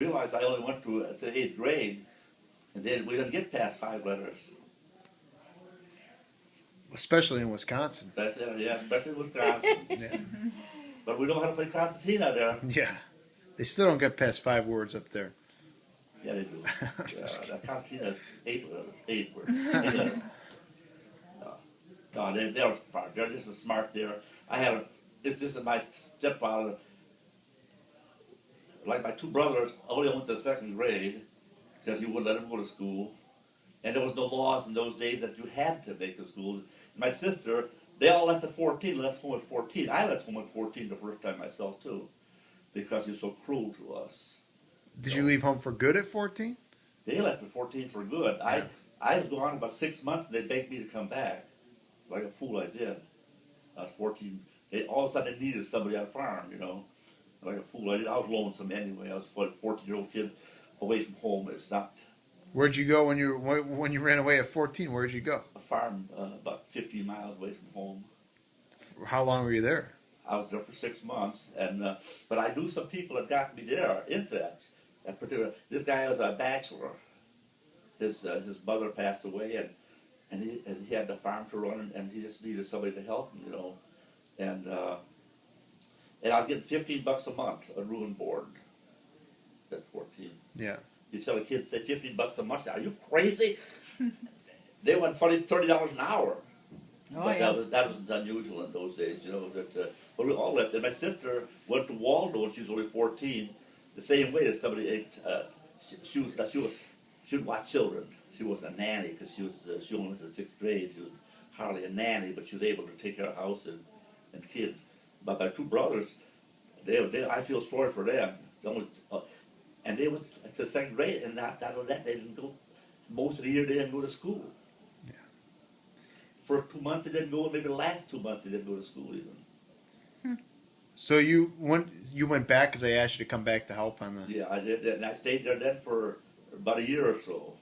Realized I only went to eighth grade, and then we didn't get past five letters. Especially in Wisconsin. Especially in Wisconsin. Yeah. But we know how to play concertina there. Yeah. They still don't get past 5 words up there. Yeah, they do. That concertina is eight letters. Eight words. Eight letters. No, no, they're smart. They're just as smart there. I have, it's just that my stepfather, like my two brothers, only went to the second grade because you wouldn't let them go to school. And there was no laws in those days that you had to make a school. My sister, they all left at 14, left home at 14. I left home at 14 the first time myself too, because he was so cruel to us. Did you leave home for good at 14? They left at 14 for good. I was gone about 6 months and they begged me to come back. Like a fool I did. I was 14. All of a sudden they needed somebody on a farm, you know. Like a fool I did. I was lonesome anyway. I was a 14-year-old kid away from home. It's not Where'd you go when you ran away at 14? Where'd you go? a farm about 15 miles away from home. How long were you there? I was there for 6 months, and but I knew some people that got me there into that particular. This guy was a bachelor. His mother passed away, and he had the farm to run, and he just needed somebody to help him, you know. And I was getting $15 a month on room and board at 14. Yeah. You tell the kids, say $15 a month. Are you crazy? They want $30 an hour. Oh, But yeah. that was unusual in those days, you know. But we all left. And my sister went to Waldo when she was only 14, the same way that somebody ate. She would watch children. She wasn't a nanny because she only went to the sixth grade. She was hardly a nanny, but she was able to take care of the house and kids. But my two brothers, I feel sorry for them. And they went to second grade, and not only that, they didn't go. Most of the year they didn't go to school. First 2 months they didn't go, and maybe the last 2 months they didn't go to school even. So you went back because they asked you to come back to help on the. Yeah, I did, and I stayed there then for about a year or so.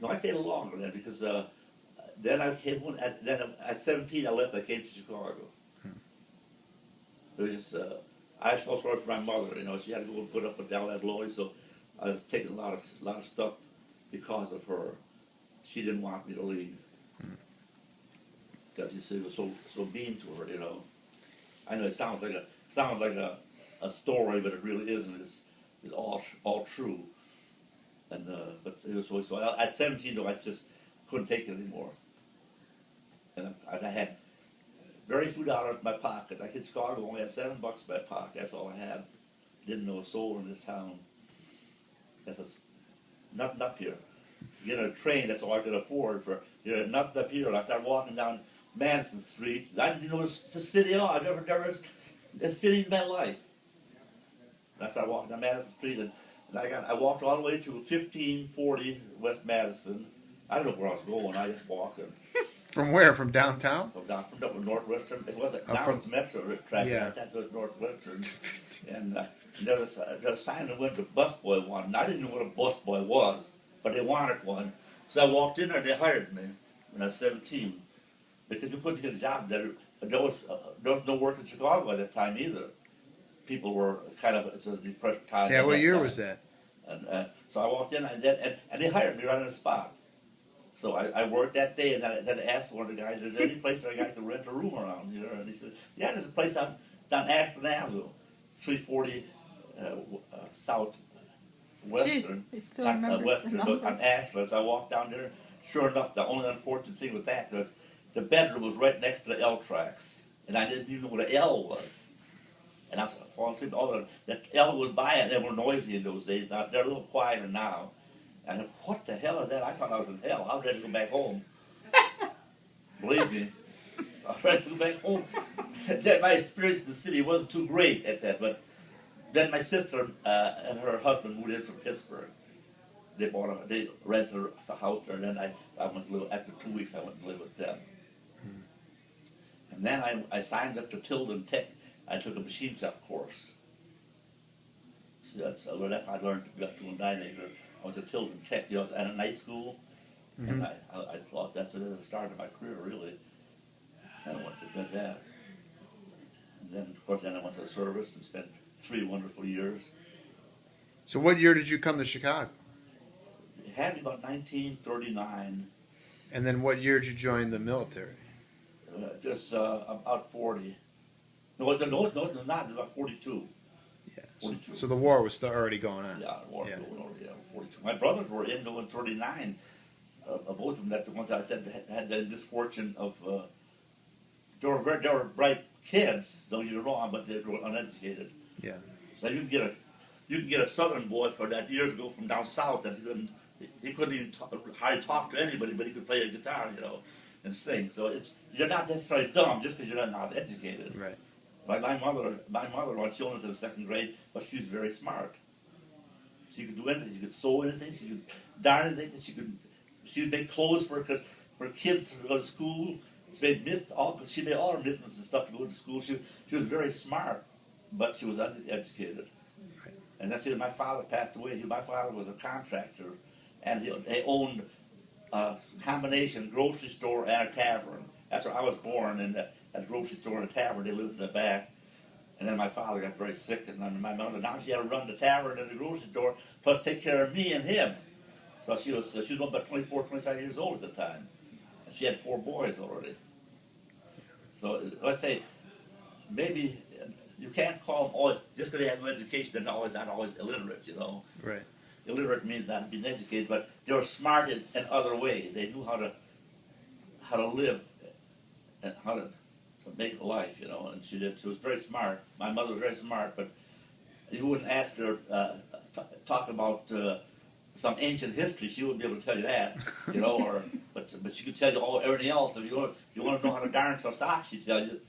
No, I stayed longer then because then I came home. At 17 I left. I came to Chicago. It was just I felt sorry for my mother. You know, she had to go and put up with down at Lloyd, so I was taking a lot of stuff because of her. She didn't want me to leave. Because he said it was so mean to her, you know. I know it sounds like a story, but it really isn't. It's all true. And but it was so. At 17 though, I just couldn't take it anymore. And I had very few dollars in my pocket. Like in Chicago, I only had $7 in my pocket. That's all I had. Didn't know a soul in this town. Nothing up here. You get a train, that's all I could afford for. Nothing up here. I started walking down Madison Street. I didn't know it was a city at all. I've never a city in my life. And I started walking down Madison Street, and I walked all the way to 1540 West Madison. I don't know where I was going. I just walked. From where? From downtown? From Northwestern. It wasn't Oh, now from- it's Metro track. Yeah. I thought it was Northwestern. And there was a sign that went to busboy one. And I didn't know what a busboy was, but they wanted one. So I walked in there and they hired me when I was 17. Because you couldn't get a job there. There was no work in Chicago at that time either. People were kind of, it was a depressed time. Yeah. at What that year time. was that? And so I walked in and they hired me right on the spot. So I worked that day, and then I asked one of the guys, is there any place that I got to rent a room around here? And he said, yeah, there's a place down Ashland Avenue, 340 South Western, Gee, he still not remembers the Western, but number. on Ashland. So I walked down there. Sure enough, the only unfortunate thing with that was the bedroom was right next to the L tracks, and I didn't even know what an L was. And I was falling asleep. That L was by, and they were noisy in those days. Now they're a little quieter now. And what the hell is that? I thought I was in hell. I was ready to go back home. Believe me, I was ready to go back home. My experience in the city wasn't too great at that, but then my sister and her husband moved in from Pittsburgh. They rented a house there, and then I went to live. After 2 weeks, I went to live with them. And then I signed up to Tilden Tech. I took a machine shop course. So I learned to got to a 9-acre. I went to Tilden Tech, you know, at a night school, and I thought that's the start of my career, really. And I went to do that. And then, of course, I went to service and spent 3 wonderful years. So what year did you come to Chicago? It had to be about 1939, And then what year did you join the military? just about 40. No, not about 42. Yeah. 42. So the war was still already going on. Yeah, war Yeah. going over, yeah, 42. My brothers were in doing 39. Both of them, that the ones I said had the misfortune of, they were bright kids, don't get me wrong, but they were uneducated. Yeah. So you can get a southern boy for that years ago from down south that he couldn't even hardly talk to anybody, but he could play a guitar, and sing. So you're not necessarily dumb just because you're not educated. Right. Like my mother, when she only went to the second grade, but she was very smart. She could do anything. She could sew anything. She could darn anything. She would make clothes for kids to go to school. She made all her mittens and stuff to go to school. She was very smart, but she was uneducated. Right. And that's when my father passed away. My father was a contractor, and they owned a combination grocery store and a tavern. That's where I was born, in that grocery store and a tavern. They lived in the back. And then my father got very sick, and my mother, now she had to run the tavern and the grocery store, plus take care of me and him. So she was about 24, 25 years old at the time. And she had 4 boys already. So let's say, maybe you can't call them always, just because they have no education, they're not always illiterate, Right. Illiterate means not being educated, but they were smart in other ways. They knew how to live and how to make a life, and she did. She was very smart. My mother was very smart, but you wouldn't ask her talk about some ancient history. She wouldn't be able to tell you that, but she could tell you everything else. If you want to know how to darn some socks, she'd tell you.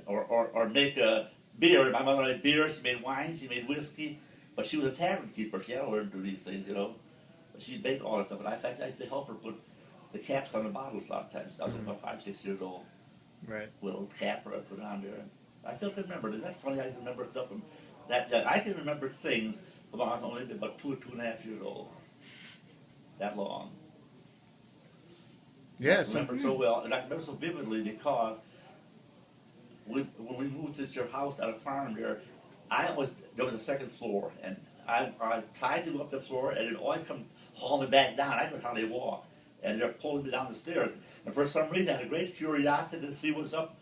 Or make a beer. My mother made beer. She made wine. She made whiskey. But she was a tavern keeper. She had to learn to do these things, But she'd make all this stuff. And I used to help her put the caps on the bottles a lot of times. I was about 5, 6 years old. Right. With a little capper I put on there. And I still can remember. Isn't that funny? I can remember stuff from that young. I can remember things from when I was only about 2 or 2.5 years old. That long. Yes. I remember so well, and I remember so vividly because when we moved to your house at a farm there, there was a second floor, and I tried to go up the floor, and it always come haul me back down. I could hardly walk, and they're pulling me down the stairs. And for some reason, I had a great curiosity to see what's up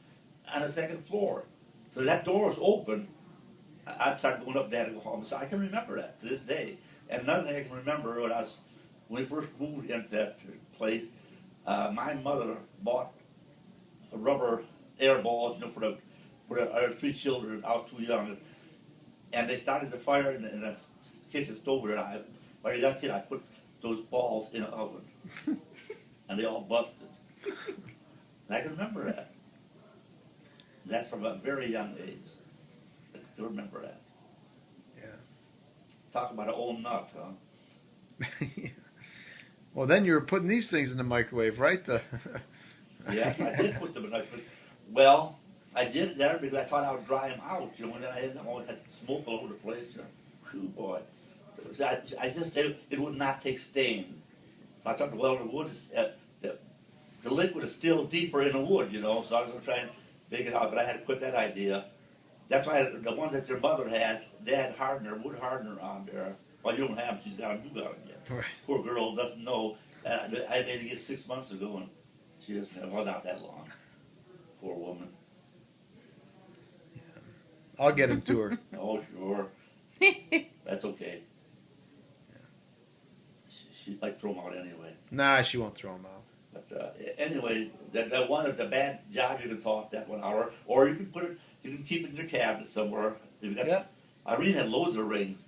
on the second floor. So that door was open. I started going up there to go home. So I can remember that to this day. And another thing I can remember when we first moved into that place, my mother bought a rubber air balls, for our 3 children. I was too young, and they started the fire in the kitchen stove there. And like a young kid, I put those balls in an oven, and they all busted. And I can remember that. That's from a very young age. I can still remember that. Yeah. Talk about an old nut, huh? Well, then you were putting these things in the microwave, right? Yes, I did put them in the Well, I did it there because I thought I would dry them out, and then I always had smoke all over the place. Phew, boy. It would not take stain. So I thought, well, the wood is, the liquid is still deeper in the wood, so I was going to try and bake it out, but I had to quit that idea. That's why the ones that your mother had, they had wood hardener on there. Well, you don't have them, she's got a new gun yet. Right. Poor girl doesn't know. I made it get 6 months ago, and she doesn't, well, not that long. Poor woman. I'll get him to her. Oh, sure. That's okay. She'd like to throw them out anyway. Nah, she won't throw them out. But anyway, that one is a bad job. You can toss that 1 hour, or you can keep it in your cabinet somewhere. You've got, Yeah. Irene had loads of rings.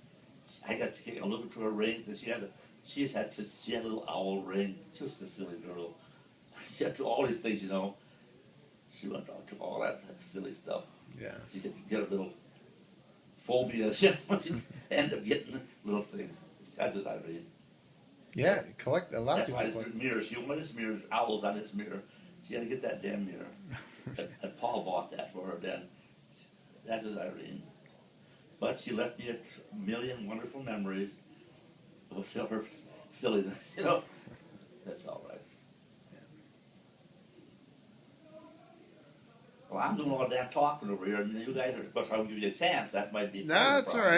I got to take a look through her rings, and she had a little owl ring. She was a silly girl. She had all these things, She went out to all that silly stuff. Yeah. She could get a little phobia. She'd end up getting little things. That's what Irene. Yeah, collect a lot of That's why people. this mirror. She wanted this mirror. There's owls on this mirror. She had to get that damn mirror. And Paul bought that for her then. That's his Irene. But she left me a million wonderful memories of her silliness, That's all right. Well, I'm doing all the damn talking over here, and you guys are, of course, I'll give you a chance. That might be. No, it's all right.